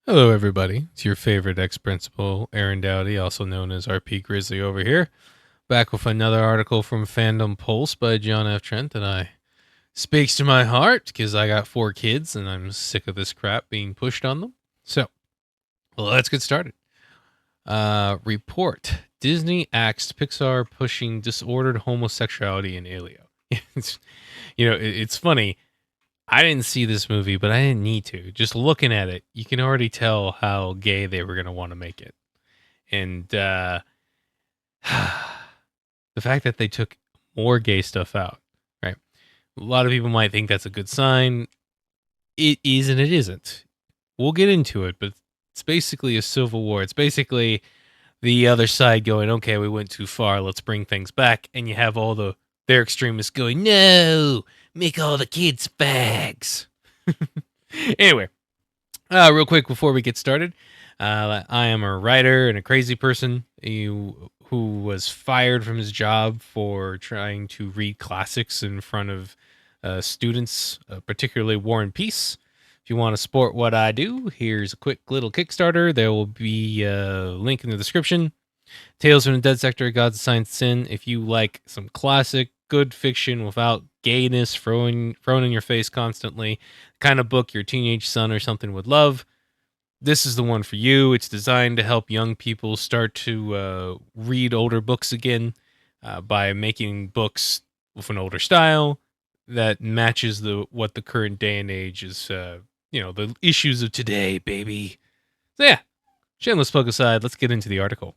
Hello, everybody. It's your favorite ex-principal, Aaron Dowdy, also known as RP Grizzly over here, back with another article from Fandom Pulse by John F. Trent that I speaks to my heart because I got 4 kids and I'm sick of this crap being pushed on them. So, let's get started. Report. Disney axed Pixar pushing disordered homosexuality in Elio. It's funny. I didn't see this movie, but I didn't need to. Just looking at it, you can already tell how gay they were going to want to make it. And the fact that they took more gay stuff out, right? A lot of people might think that's a good sign. It is and it isn't. We'll get into it, but it's basically a civil war. It's basically the other side going, okay, we went too far. Let's bring things back. And you have all their extremists going, no, make all the kids fags. Anyway, real quick before we get started, I am a writer and a crazy person who was fired from his job for trying to read classics in front of students, particularly War and Peace. If you want to support what I do, here's a quick little Kickstarter. There will be a link in the description. Tales from the Dead Sector, Gods of Science Sin. If you like some classic, good fiction without gayness thrown in your face constantly, kind of book your teenage son or something would love, this is the one for you. It's designed to help young people start to read older books again by making books with an older style that matches what the current day and age is. The issues of today, baby. So yeah, shameless plug aside, let's get into the article.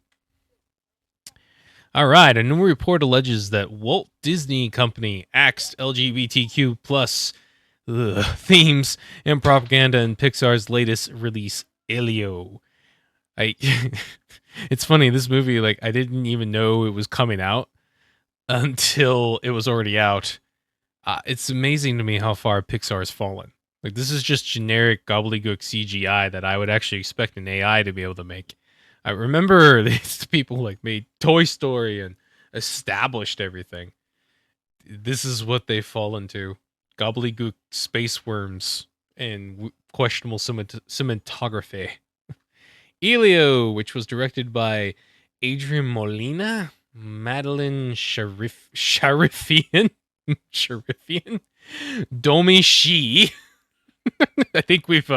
All right, a new report alleges that Walt Disney Company axed LGBTQ plus themes and propaganda in Pixar's latest release, Elio. It's funny, this movie, like, I didn't even know it was coming out until it was already out. It's amazing to me how far Pixar has fallen. Like, this is just generic gobbledygook CGI that I would actually expect an AI to be able to make. I remember these people like made Toy Story and established everything. This is what they've fallen to: gobbledygook space worms and questionable cinematography. Elio, which was directed by Adrian Molina, Madeline Sharifian, Domi Shi. I think we've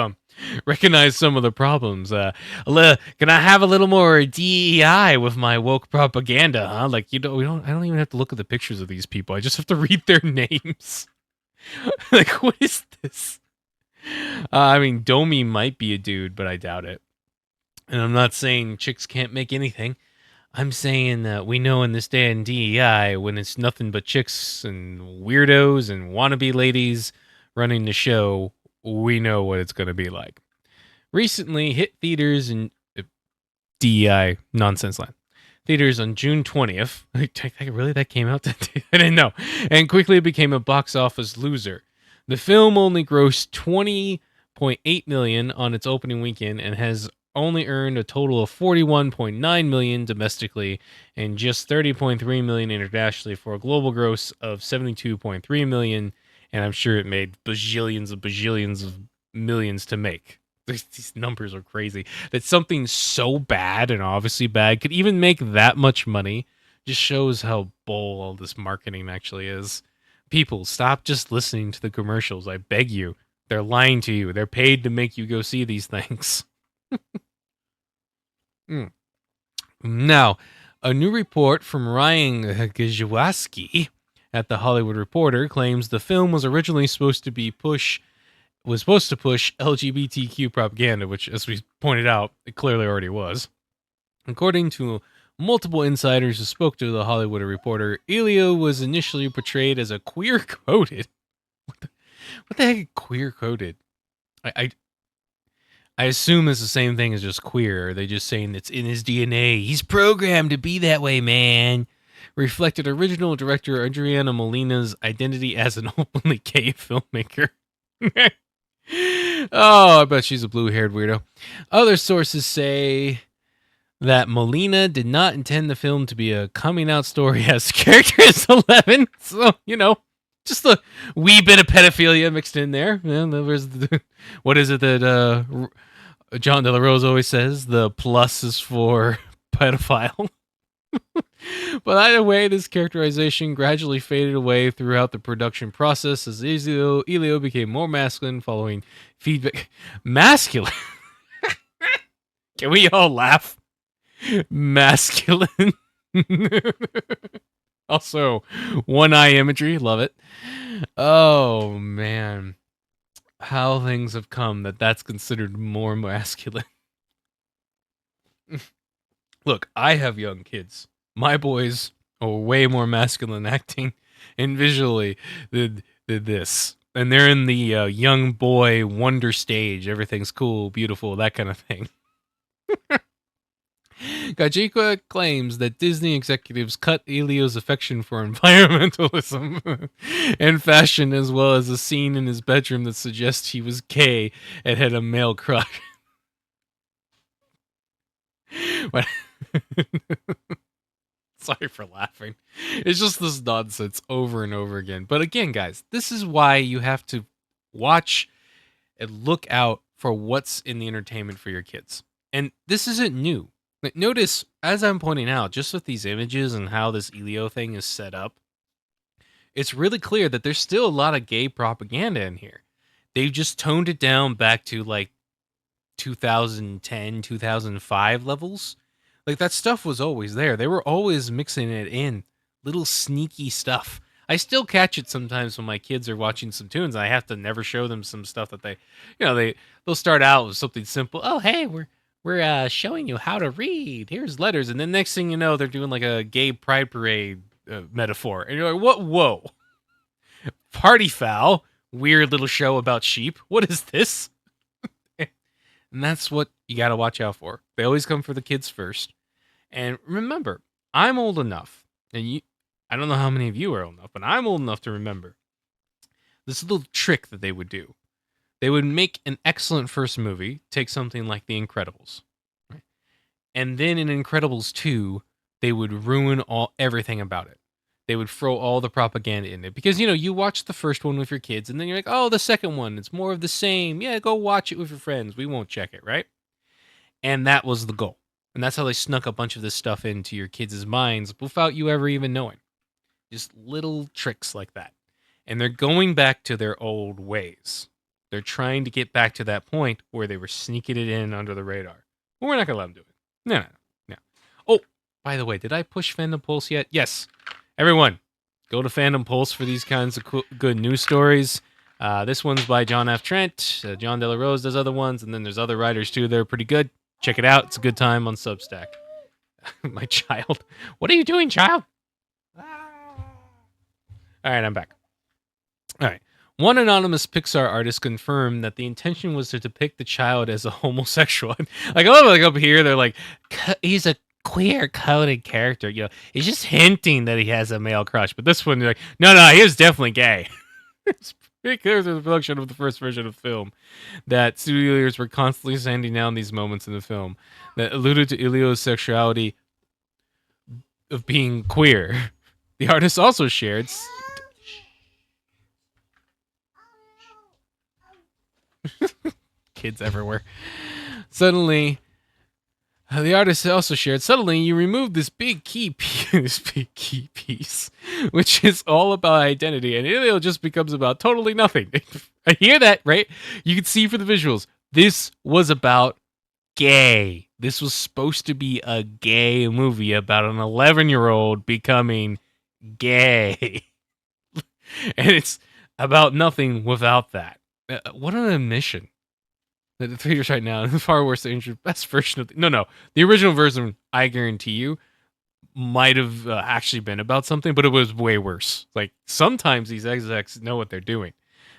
recognized some of the problems. Can I have a little more DEI with my woke propaganda, huh? Like, I don't even have to look at the pictures of these people. I just have to read their names. Like, what is this? I mean, Domi might be a dude, but I doubt it. And I'm not saying chicks can't make anything. I'm saying that we know in this day in DEI, when it's nothing but chicks and weirdos and wannabe ladies running the show, we know what it's going to be like. Recently hit theaters in DEI nonsense land. Theaters on June 20th. Really, that came out? I didn't know. And quickly became a box office loser. The film only grossed $20.8 million on its opening weekend and has only earned a total of $41.9 million domestically and just $30.3 million internationally for a global gross of $72.3 million. And I'm sure it made bajillions of millions to make. These numbers are crazy. That something so bad and obviously bad could even make that much money just shows how bull all this marketing actually is. People, stop just listening to the commercials. I beg you. They're lying to you. They're paid to make you go see these things. Now, a new report from Ryan Gajewski at The Hollywood Reporter claims the film was originally supposed to push LGBTQ propaganda, which, as we pointed out, it clearly already was. According to multiple insiders who spoke to The Hollywood Reporter, Elio was initially portrayed as a queer-coded. What the heck, queer-coded? I assume it's the same thing as just queer. Are they just saying it's in his DNA? He's programmed to be that way, man. Reflected original director Adriana Molina's identity as an openly gay filmmaker. Oh, I bet she's a blue-haired weirdo. Other sources say that Molina did not intend the film to be a coming-out story as the character is 11. So, just a wee bit of pedophilia mixed in there. What is it that John De La Rose always says the plus is for pedophile. But either way, this characterization gradually faded away throughout the production process as Elio became more masculine following feedback. Masculine? Can we all laugh? Masculine. Also, one eye imagery. Love it. Oh, man. How things have come that's considered more masculine. Look, I have young kids. My boys are way more masculine acting and visually than this. And they're in the young boy wonder stage. Everything's cool, beautiful, that kind of thing. Kajika claims that Disney executives cut Elio's affection for environmentalism and fashion, as well as a scene in his bedroom that suggests he was gay and had a male crush. Sorry for laughing. It's just this nonsense over and over again. But again, guys, this is why you have to watch and look out for what's in the entertainment for your kids. And this isn't new. Like, notice, as I'm pointing out, just with these images and how this Elio thing is set up, it's really clear that there's still a lot of gay propaganda in here. They've just toned it down back to like 2010, 2005 levels. Like, that stuff was always there. They were always mixing it in. Little sneaky stuff. I still catch it sometimes when my kids are watching some tunes. I have to never show them some stuff that they'll start out with something simple. Oh, hey, we're showing you how to read. Here's letters. And then next thing you know, they're doing like a gay pride parade metaphor. And you're like, what? Whoa. Party foul. Weird little show about sheep. What is this? And that's what you got to watch out for. They always come for the kids first. And remember, I'm old enough, and I don't know how many of you are old enough, but I'm old enough to remember this little trick that they would do. They would make an excellent first movie, take something like The Incredibles, right? And then in Incredibles 2, they would ruin everything about it. They would throw all the propaganda in it. Because, you watch the first one with your kids, and then you're like, oh, the second one, it's more of the same. Yeah, go watch it with your friends. We won't check it, right? And that was the goal. And that's how they snuck a bunch of this stuff into your kids' minds without you ever even knowing. Just little tricks like that. And they're going back to their old ways. They're trying to get back to that point where they were sneaking it in under the radar. But we're not going to let them do it. No. Oh, by the way, did I push Fandom Pulse yet? Yes. Everyone, go to Fandom Pulse for these kinds of good news stories. This one's by John F. Trent. John De La Rose does other ones, and then there's other writers too. They're pretty good. Check it out. It's a good time on Substack. My child. What are you doing, child? All right, I'm back. All right. One anonymous Pixar artist confirmed that the intention was to depict the child as a homosexual. Like, I love it, like up here, they're like, he's a queer coded character. He's just hinting that he has a male crush. But this one, they're like, no, he was definitely gay. It's pretty clear through the production of the first version of the film that studio leaders were constantly sanding down these moments in the film that alluded to Elio's sexuality of being queer. The artist also shared... Kids everywhere. Suddenly, the artist also shared, suddenly you remove this big key piece, which is all about identity, and Elio just becomes about totally nothing. I hear that, right? You can see for the visuals. This was about gay. This was supposed to be a gay movie about an 11-year-old becoming gay. And it's about nothing without that. What an admission. The theaters right now, far worse than the best version of... No. The original version, I guarantee you, might have actually been about something, but it was way worse. Like, sometimes these execs know what they're doing.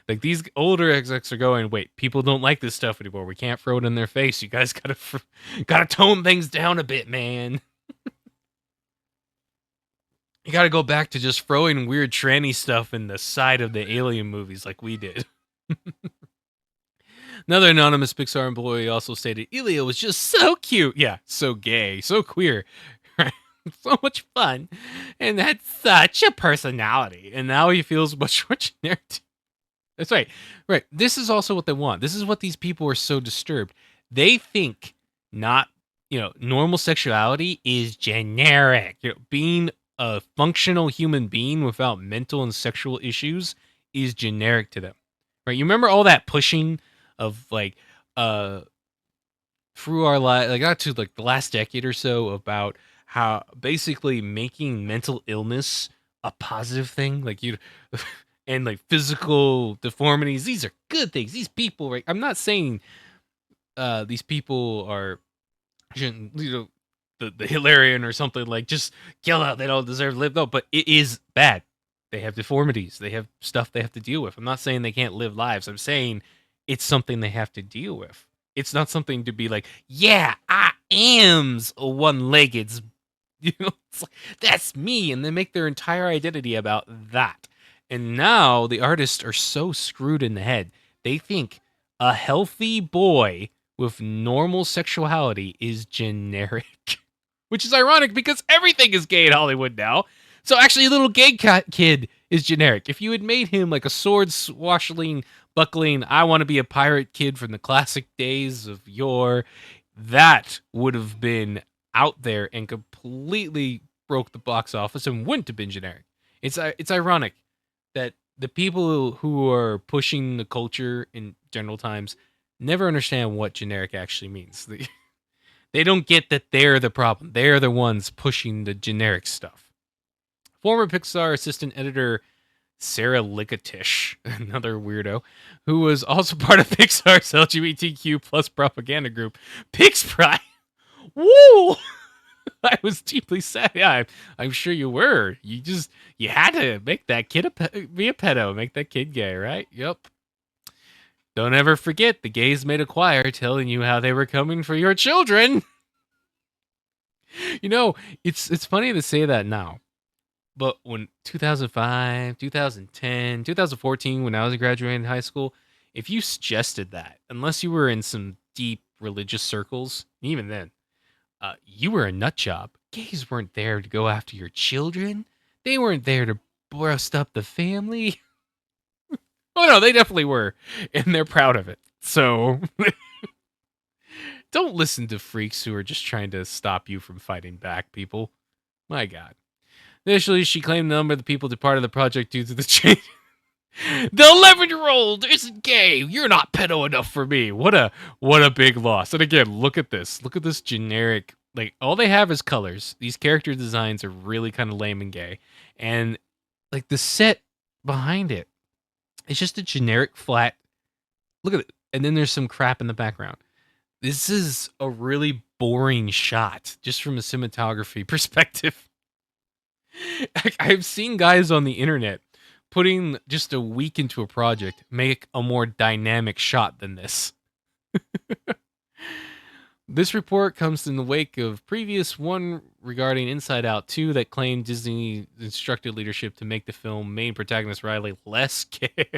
Like, these older execs are going, wait, people don't like this stuff anymore. We can't throw it in their face. You guys gotta tone things down a bit, man. You gotta go back to just throwing weird tranny stuff in the side of the Alien movies like we did. Another anonymous Pixar employee also stated Elio was just so cute. Yeah, so gay, so queer. So much fun. And had such a personality. And now he feels much more generic. That's right. Right. This is also what they want. This is what these people are so disturbed. They think not, normal sexuality is generic. Being a functional human being without mental and sexual issues is generic to them. Right? You remember all that pushing of like uh through our life, like not to like the last decade or so, about how basically making mental illness a positive thing, like you and like physical deformities, these are good things. These people, right? I'm not saying these people are shouldn't, the Hitlerian or something, like just kill out, they don't deserve to live. No, but it is bad. They have deformities. They have stuff they have to deal with. I'm not saying they can't live lives. I'm saying it's something they have to deal with. It's not something to be like, yeah, I am's a one-legged, it's like, that's me, and they make their entire identity about that. And now the artists are so screwed in the head. They think a healthy boy with normal sexuality is generic, which is ironic because everything is gay in Hollywood now. So actually, a little gay kid is generic. If you had made him like a sword swashing, buckling, I want to be a pirate kid from the classic days of yore, that would have been out there and completely broke the box office and wouldn't have been generic. It's ironic that the people who are pushing the culture in general times never understand what generic actually means. They don't get that they're the problem. They're the ones pushing the generic stuff. Former Pixar assistant editor Sarah Likatish, another weirdo, who was also part of Pixar's LGBTQ plus propaganda group, PixPry. Woo! I was deeply sad. Yeah, I'm sure you were. You had to make that kid be a pedo, make that kid gay, right? Yep. Don't ever forget the gays made a choir telling you how they were coming for your children. It's funny to say that now, but when 2005, 2010, 2014, when I was graduating high school, if you suggested that, unless you were in some deep religious circles, even then, you were a nut job. Gays weren't there to go after your children. They weren't there to bust up the family. Oh no, they definitely were, and they're proud of it. So don't listen to freaks who are just trying to stop you from fighting back, people. My God. Initially, she claimed a number of the people departed the project due to the change. The 11-year-old isn't gay. You're not pedo enough for me. What a big loss. And again, look at this. Look at this generic. Like, all they have is colors. These character designs are really kind of lame and gay. And like the set behind it, it's just a generic flat. Look at it. And then there's some crap in the background. This is a really boring shot just from a cinematography perspective. I've seen guys on the internet putting just a week into a project make a more dynamic shot than this. This report comes in the wake of previous one regarding Inside Out 2 that claimed Disney instructed leadership to make the film main protagonist Riley less gay.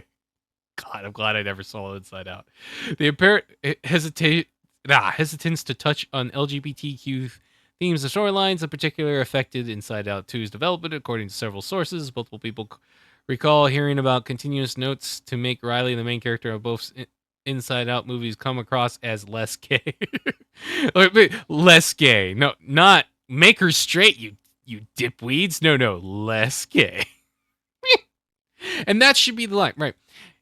God, I'm glad I never saw Inside Out. The apparent hesitance to touch on LGBTQ themes and storylines in particular affected Inside Out 2's development, according to several sources. Multiple people recall hearing about continuous notes to make Riley, the main character of both Inside Out movies, come across as less gay. Less gay. No, not make her straight, you dipweeds. No, less gay. And that should be the line, right?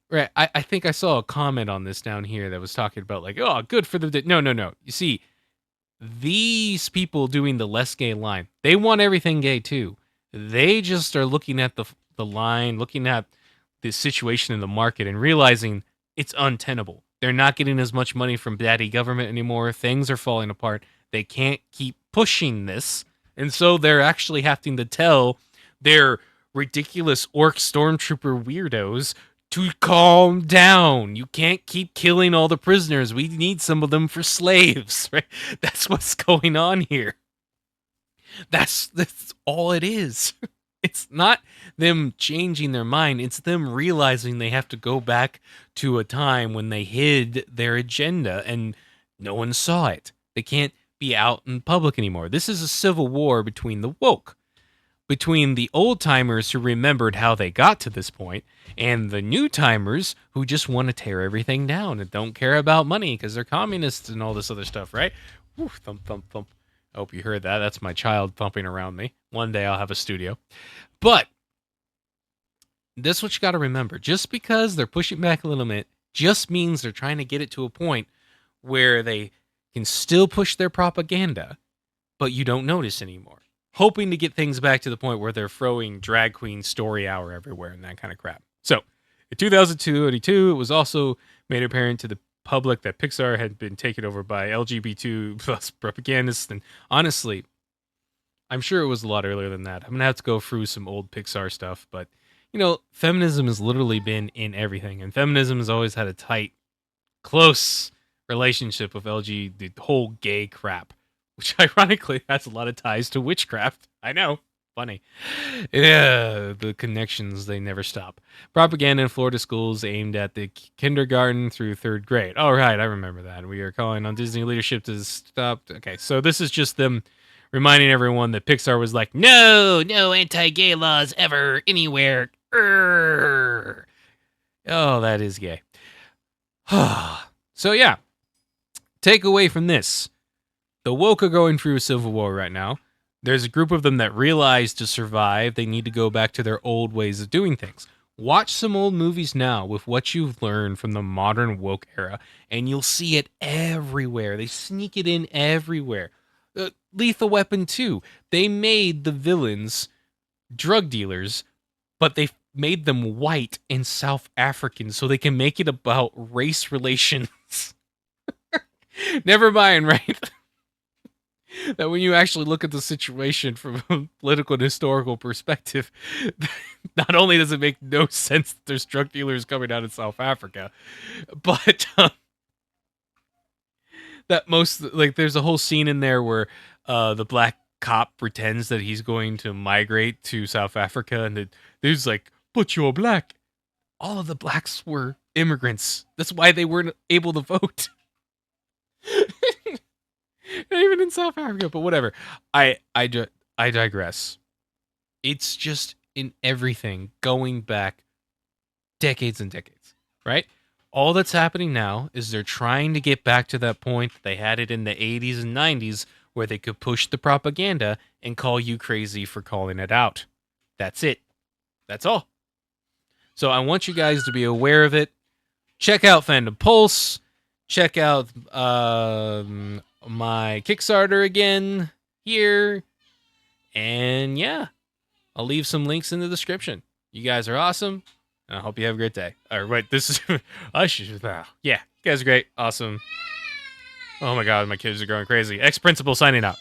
Right. I think I saw a comment on this down here that was talking about like, oh, good for the no. You see, these people doing the less gay line, they want everything gay too. They just are looking at the line, looking at the situation in the market and realizing it's untenable. They're not getting as much money from daddy government anymore. Things are falling apart. They can't keep pushing this. And so they're actually having to tell their ridiculous orc stormtrooper weirdos to calm down. You can't keep killing all the prisoners. We need some of them for slaves, right? That's what's going on here. That's all it is. It's not them changing their mind. It's them realizing they have to go back to a time when they hid their agenda and no one saw it. They can't be out in public anymore. This is a civil war between the woke. between the old timers who remembered how they got to this point and the new timers who just want to tear everything down and don't care about money because they're communists and all this other stuff, right? Woo, thump, thump, thump. I hope you heard that. That's my child thumping around me. One day I'll have a studio. But this is what you got to remember. Just because they're pushing back a little bit just means they're trying to get it to a point where they can still push their propaganda, but you don't notice anymore. Hoping to get things back to the point where they're throwing drag queen story hour everywhere and that kind of crap. So, in 2022, it was also made apparent to the public that Pixar had been taken over by LGBT plus propagandists. And honestly, I'm sure it was a lot earlier than that. I'm going to have to go through some old Pixar stuff, but feminism has literally been in everything. And feminism has always had a tight, close relationship with the whole gay crap, which ironically has a lot of ties to witchcraft. I know. Funny. Yeah, the connections, they never stop. Propaganda in Florida schools aimed at the kindergarten through third grade. Oh, right, I remember that. We are calling on Disney leadership to stop. Okay, so this is just them reminding everyone that Pixar was like, no anti-gay laws ever, anywhere. Urgh. Oh, that is gay. So, yeah. Takeaway from this. The woke are going through a civil war right now. There's a group of them that realize to survive, they need to go back to their old ways of doing things. Watch some old movies now with what you've learned from the modern woke era, and you'll see it everywhere. They sneak it in everywhere. Lethal Weapon 2, they made the villains drug dealers, but they made them white and South African so they can make it about race relations. Never mind, right? That when you actually look at the situation from a political and historical perspective, not only does it make no sense that there's drug dealers coming out of South Africa, but that there's a whole scene in there where the black cop pretends that he's going to migrate to South Africa, and the dude's like, "But you're black." All of the blacks were immigrants. That's why they weren't able to vote. Not even in South Africa, but whatever. I digress. It's just in everything going back decades and decades, right? All that's happening now is they're trying to get back to that point that they had it in the 80s and 90s where they could push the propaganda and call you crazy for calling it out. That's it. That's all. So I want you guys to be aware of it. Check out Fandom Pulse. Check out my Kickstarter again here. And yeah, I'll leave some links in the description. You guys are awesome. And I hope you have a great day. All right, wait, this is... yeah, you guys are great. Awesome. Oh my god, my kids are going crazy. Ex-principal signing out.